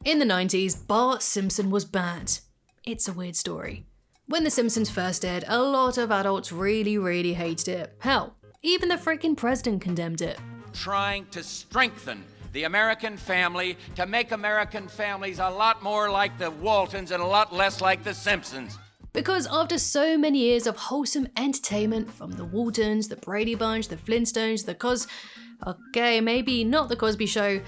In the 90s, Bart Simpson was banned. It's a weird story. When The Simpsons first aired, a lot of adults really hated it. Hell, even the freaking president condemned it. Trying to strengthen the American family, to make American families a lot more like the Waltons and a lot less like the Simpsons. Because after so many years of wholesome entertainment from the Waltons, the Brady Bunch, the Flintstones, okay, maybe not the Cosby Show,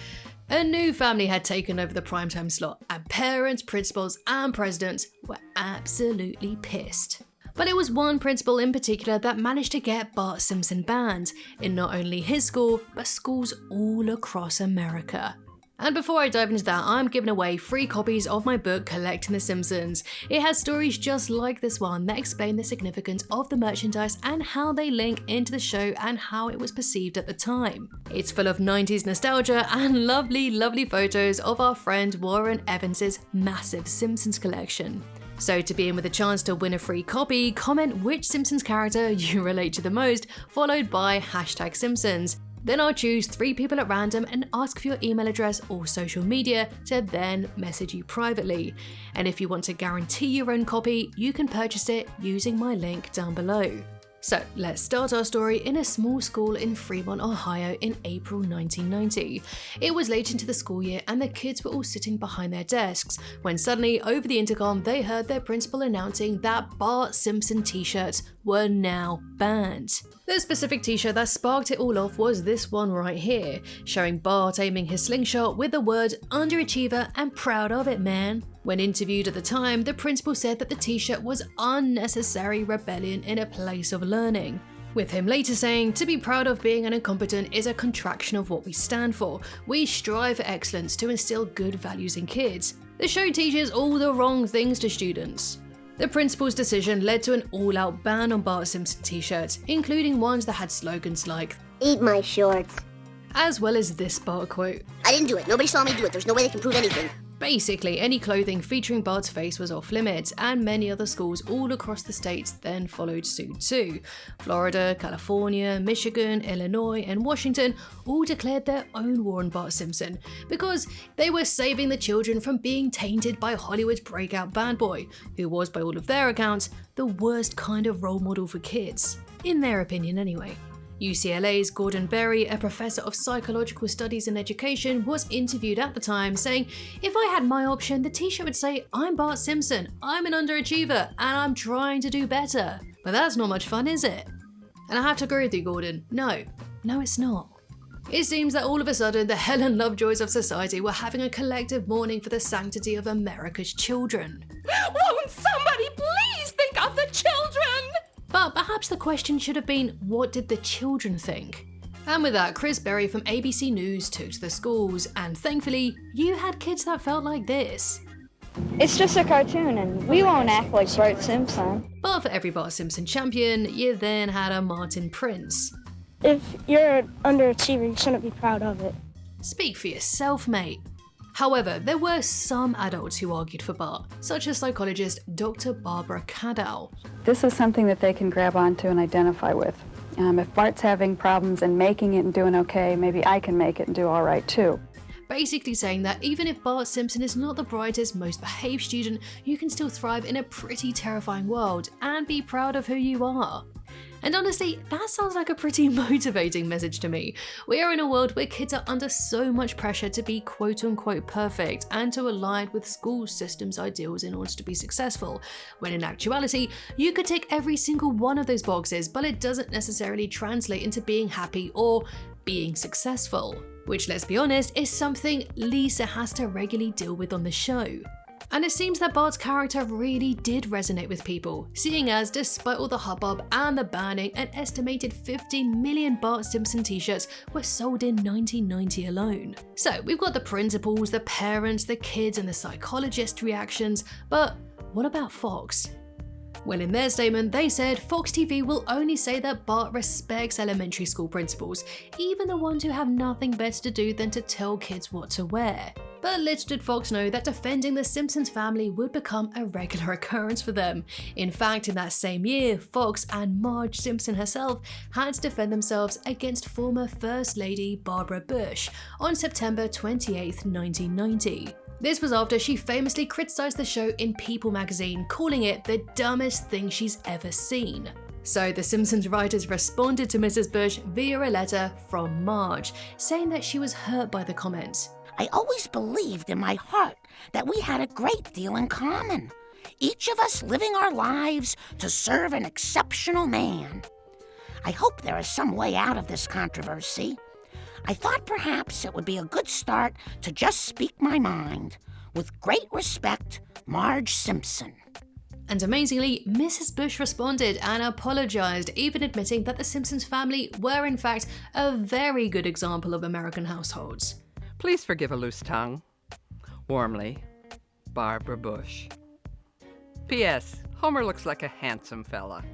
a new family had taken over the primetime slot, and parents, principals, and presidents were absolutely pissed. But it was one principal in particular that managed to get Bart Simpson banned in not only his school, but schools all across America. And before I dive into that, I'm giving away free copies of my book, Collecting The Simpsons. It has stories just like this one that explain the significance of the merchandise and how they link into the show and how it was perceived at the time. It's full of 90s nostalgia and lovely photos of our friend Warren Evans's massive Simpsons collection. So to be in with a chance to win a free copy, comment which Simpsons character you relate to the most, followed by #Simpsons. Then I'll choose 3 people at random and ask for your email address or social media to then message you privately. And if you want to guarantee your own copy, you can purchase it using my link down below. So let's start our story in a small school in Fremont, Ohio in April 1990. It was late into the school year and the kids were all sitting behind their desks when suddenly over the intercom they heard their principal announcing that Bart Simpson T-shirts were now banned. The specific t-shirt that sparked it all off was this one right here, showing Bart aiming his slingshot with the word underachiever and proud of it, man. When interviewed at the time, the principal said that the t-shirt was unnecessary rebellion in a place of learning, with him later saying, "To be proud of being an incompetent is a contraction of what we stand for. We strive for excellence to instill good values in kids. The show teaches all the wrong things to students." The principal's decision led to an all-out ban on Bart Simpson t-shirts, including ones that had slogans like, "Eat my shorts," as well as this Bart quote, "I didn't do it. Nobody saw me do it. There's no way they can prove anything." Basically, any clothing featuring Bart's face was off limits, and many other schools all across the states then followed suit too. Florida, California, Michigan, Illinois, and Washington all declared their own war on Bart Simpson because they were saving the children from being tainted by Hollywood's breakout bad boy, who was, by all of their accounts, the worst kind of role model for kids. In their opinion anyway. UCLA's Gordon Berry, a professor of psychological studies and education, was interviewed at the time saying, "If I had my option, the t-shirt would say, 'I'm Bart Simpson, I'm an underachiever, and I'm trying to do better.' But that's not much fun, is it?" And I have to agree with you, Gordon. No, it's not. It seems that all of a sudden, the Helen Lovejoys of society were having a collective mourning for the sanctity of America's children. Won't somebody please think of the children? But perhaps the question should have been, what did the children think? And with that, Chris Berry from ABC News took to the schools, and thankfully, you had kids that felt like this. "It's just a cartoon and we won't act like Bart Simpson." But for every Bart Simpson champion, you then had a Martin Prince. "If you're an underachiever, you shouldn't be proud of it." Speak for yourself, mate. However, there were some adults who argued for Bart, such as psychologist Dr. Barbara Cadow. This is something that they can grab onto and identify with. If Bart's having problems and making it and doing okay, maybe I can make it and do all right too. Basically saying that even if Bart Simpson is not the brightest, most behaved student, you can still thrive in a pretty terrifying world and be proud of who you are. And honestly, that sounds like a pretty motivating message to me. We are in a world where kids are under so much pressure to be quote-unquote perfect and to align with school systems ideals in order to be successful, when in actuality, you could tick every single one of those boxes, but it doesn't necessarily translate into being happy or being successful. Which, let's be honest, is something Lisa has to regularly deal with on the show. And it seems that Bart's character really did resonate with people, seeing as despite all the hubbub and the banning, an estimated 15 million Bart Simpson t-shirts were sold in 1990 alone. So we've got the principals, the parents, the kids, and the psychologist reactions, but what about Fox? Well, in their statement, they said Fox TV will only say that Bart respects elementary school principals, even the ones who have nothing better to do than to tell kids what to wear. But little did Fox know that defending the Simpsons family would become a regular occurrence for them. In fact, in that same year, Fox and Marge Simpson herself had to defend themselves against former First Lady Barbara Bush on September 28, 1990. This was after she famously criticised the show in People magazine, calling it the dumbest thing she's ever seen. So The Simpsons writers responded to Mrs. Bush via a letter from Marge, saying that she was hurt by the comments. I always believed in my heart that we had a great deal in common, each of us living our lives to serve an exceptional man. I hope there is some way out of this controversy. I thought perhaps it would be a good start to just speak my mind. With great respect, Marge Simpson. And amazingly, Mrs. Bush responded and apologised, even admitting that the Simpsons family were in fact a very good example of American households. Please forgive a loose tongue. Warmly, Barbara Bush. P.S. Homer looks like a handsome fella.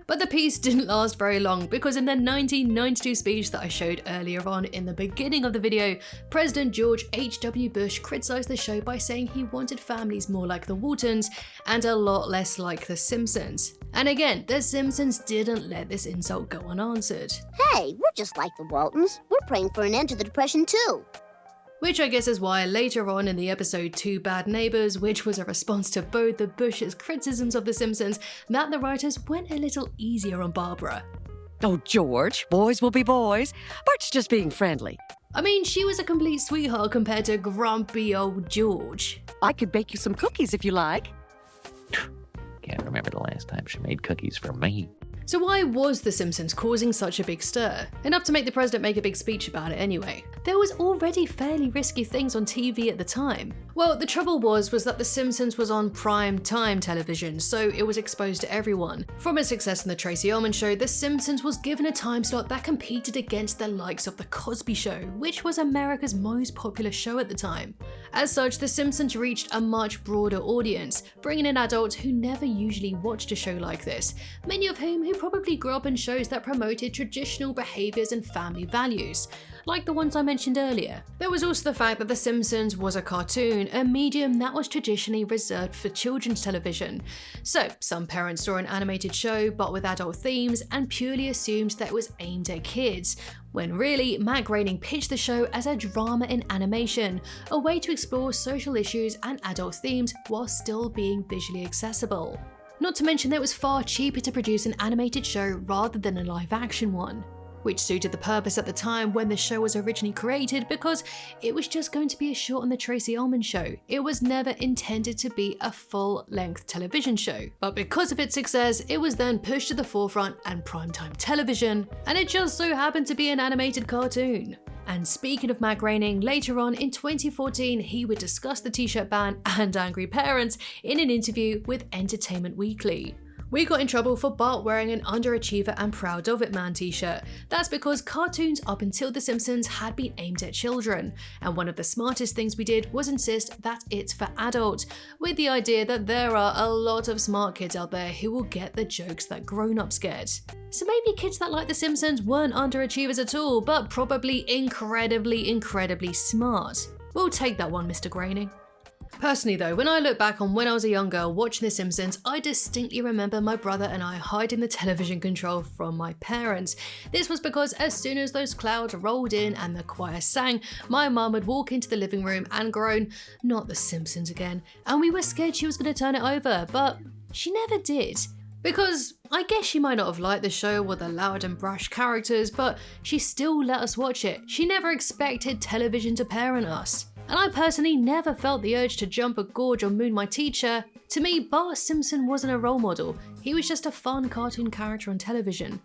But the piece didn't last very long, because in the 1992 speech that I showed earlier on in the beginning of the video, President George H.W. Bush criticised the show by saying he wanted families more like the Waltons and a lot less like the Simpsons. And again, the Simpsons didn't let this insult go unanswered. Hey, we're just like the Waltons. We're praying for an end to the Depression too. Which I guess is why later on in the episode Two Bad Neighbors, which was a response to both the Bush's criticisms of The Simpsons, that the writers went a little easier on Barbara. Oh, George, boys will be boys. Bart's just being friendly. I mean, she was a complete sweetheart compared to grumpy old George. I could bake you some cookies if you like. Can't remember the last time she made cookies for me. So why was The Simpsons causing such a big stir? Enough to make the president make a big speech about it anyway. There was already fairly risky things on TV at the time. Well, the trouble was that The Simpsons was on prime time television, so it was exposed to everyone. From its success in The Tracy Ullman Show, The Simpsons was given a time slot that competed against the likes of The Cosby Show, which was America's most popular show at the time. As such, The Simpsons reached a much broader audience, bringing in adults who never usually watched a show like this, many of whom who probably grew up in shows that promoted traditional behaviours and family values, like the ones I mentioned earlier. There was also the fact that The Simpsons was a cartoon, a medium that was traditionally reserved for children's television. So some parents saw an animated show but with adult themes and purely assumed that it was aimed at kids, when really Matt Groening pitched the show as a drama in animation, a way to explore social issues and adult themes while still being visually accessible. Not to mention that it was far cheaper to produce an animated show rather than a live action one, which suited the purpose at the time when the show was originally created, because it was just going to be a short on the Tracy Ullman Show. It was never intended to be a full-length television show. But because of its success, it was then pushed to the forefront and primetime television, and it just so happened to be an animated cartoon. And speaking of Matt Groening, later on in 2014, he would discuss the T-shirt ban and angry parents in an interview with Entertainment Weekly. We got in trouble for Bart wearing an Underachiever and Proud of It Man t-shirt. That's because cartoons up until The Simpsons had been aimed at children, and one of the smartest things we did was insist that it's for adults, with the idea that there are a lot of smart kids out there who will get the jokes that grown-ups get. So maybe kids that like The Simpsons weren't underachievers at all, but probably incredibly smart. We'll take that one, Mr. Groening. Personally though, when I look back on when I was a young girl watching The Simpsons, I distinctly remember my brother and I hiding the television control from my parents. This was because as soon as those clouds rolled in and the choir sang, my mum would walk into the living room and groan, "Not The Simpsons again," and we were scared she was going to turn it over, but she never did. Because I guess she might not have liked the show or the loud and brash characters, but she still let us watch it. She never expected television to parent us. And I personally never felt the urge to jump a gorge or moon my teacher. To me, Bart Simpson wasn't a role model. He was just a fun cartoon character on television.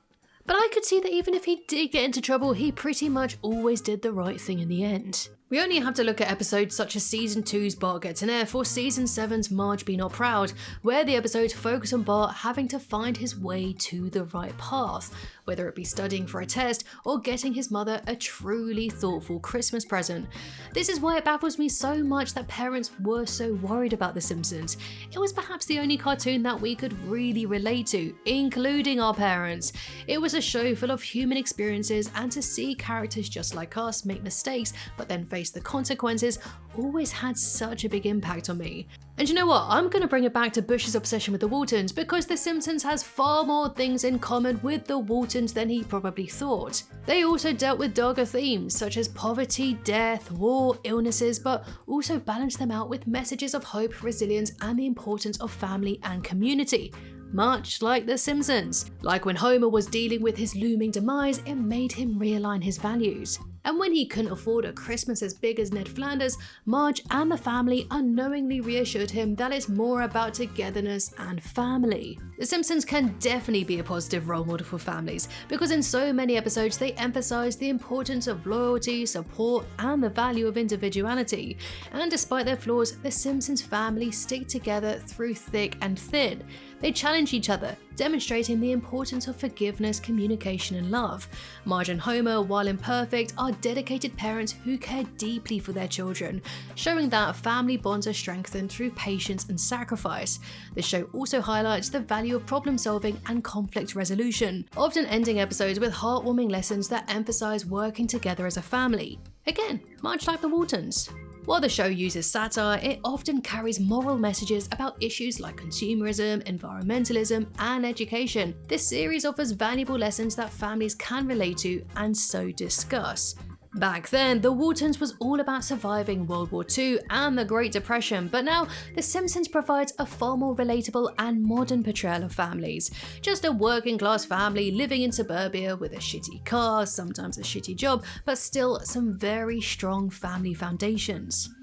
But I could see that even if he did get into trouble, he pretty much always did the right thing in the end. We only have to look at episodes such as Season 2's Bart Gets an F or Season 7's Marge Be Not Proud, where the episodes focus on Bart having to find his way to the right path, whether it be studying for a test or getting his mother a truly thoughtful Christmas present. This is why it baffles me so much that parents were so worried about The Simpsons. It was perhaps the only cartoon that we could really relate to, including our parents. It was a show full of human experiences, and to see characters just like us make mistakes but then face face the consequences always had such a big impact on me. And you know what? I'm going to bring it back to Bush's obsession with the Waltons because The Simpsons has far more things in common with the Waltons than he probably thought. They also dealt with darker themes such as poverty, death, war, illnesses, but also balanced them out with messages of hope, resilience, and the importance of family and community. Much like The Simpsons. Like when Homer was dealing with his looming demise, it made him realign his values. And when he couldn't afford a Christmas as big as Ned Flanders, Marge and the family unknowingly reassured him that it's more about togetherness and family. The Simpsons can definitely be a positive role model for families, because in so many episodes they emphasize the importance of loyalty, support, and the value of individuality. And despite their flaws, the Simpsons family stick together through thick and thin. They challenge each other, demonstrating the importance of forgiveness, communication, and love. Marge and Homer, while imperfect, are dedicated parents who care deeply for their children, showing that family bonds are strengthened through patience and sacrifice. The show also highlights the value of problem solving and conflict resolution, often ending episodes with heartwarming lessons that emphasize working together as a family. Again, much like the Waltons. While the show uses satire, it often carries moral messages about issues like consumerism, environmentalism, and education. This series offers valuable lessons that families can relate to and so discuss. Back then, The Waltons was all about surviving World War II and the Great Depression, but now The Simpsons provides a far more relatable and modern portrayal of families. Just a working class family living in suburbia with a shitty car, sometimes a shitty job, but still some very strong family foundations.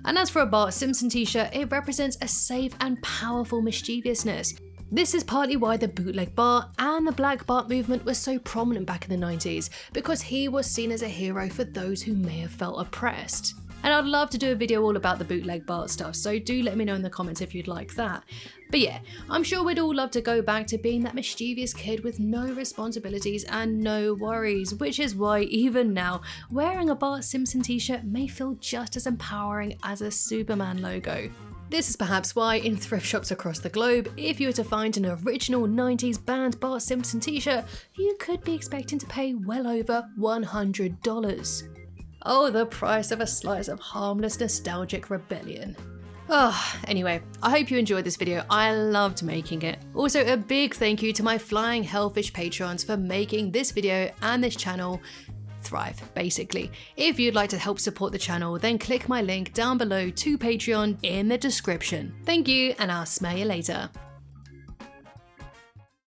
And as for a Bart Simpson t-shirt, it represents a safe and powerful mischievousness. This is partly why the bootleg Bart and the Black Bart movement was so prominent back in the 90s, because he was seen as a hero for those who may have felt oppressed. And I'd love to do a video all about the bootleg Bart stuff, so do let me know in the comments if you'd like that. But yeah, I'm sure we'd all love to go back to being that mischievous kid with no responsibilities and no worries, which is why even now, wearing a Bart Simpson t-shirt may feel just as empowering as a Superman logo. This is perhaps why in thrift shops across the globe, if you were to find an original 90s band Bart Simpson t-shirt, you could be expecting to pay well over $100. Oh, the price of a slice of harmless nostalgic rebellion. Anyway, I hope you enjoyed this video. I loved making it. Also, a big thank you to my Flying Hellfish patrons for making this video and this channel thrive, basically. If you'd like to help support the channel, then click my link down below to Patreon in the description. Thank you, and I'll smell you later.